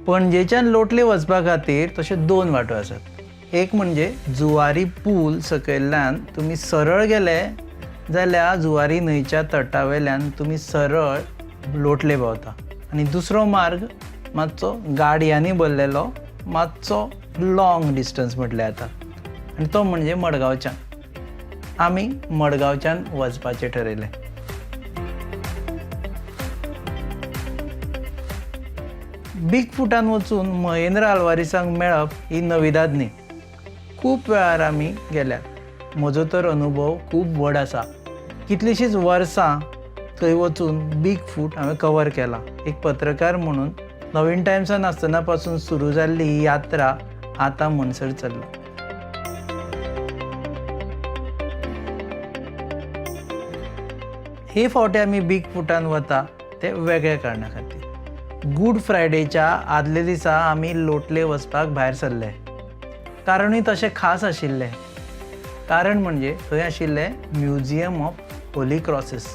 पणजेच्यान लोटले वचपा खातीर तशे दोन वाटो आसात। एक म्हणजे जुवारी पूल सकयल्ल्यान तुमी सरळ गेले जाल्यार जुवारी न्हंयच्या तटावेल्यान तुमी सरळ लोटले पावता। आनी दुसरो मार्ग मातसो गाडयांनी भरलेलो, मातसो लॉंग डिस्टन्स म्हटल्यार जाता, आनी तो म्हणजे मडगांवच्यान। आमी मडगांवच्यान वचपाचें ठरयलें। बिग फुटान वचून महेंद्र आल्वारिसांक मेळप ही नविदाद न्ही। खूब वेळार आमी गेल्यात। म्हजो तर अनुभव खूब व्हड आसा। कितलींशींच वर्सां थंय वचून बिग फूट हांवें कवर केला। एक पत्रकार म्हणून नवीन टायम्सान आसतना पासून सुरू जाल्ली ही यात्रा आतां म्हणसर चल्ला। हे फावटी आमी बिग फुटान वता ते वेगळ्या कारणा खातीर। गूड फ्रायडेच्या आदले दिसा आमी लोटले वचपाक भायर सरले। कारणूय तशें खास आशिल्लें। कारण म्हणजे थंय आशिल्लें म्युजियम ऑफ होली क्रॉसीस।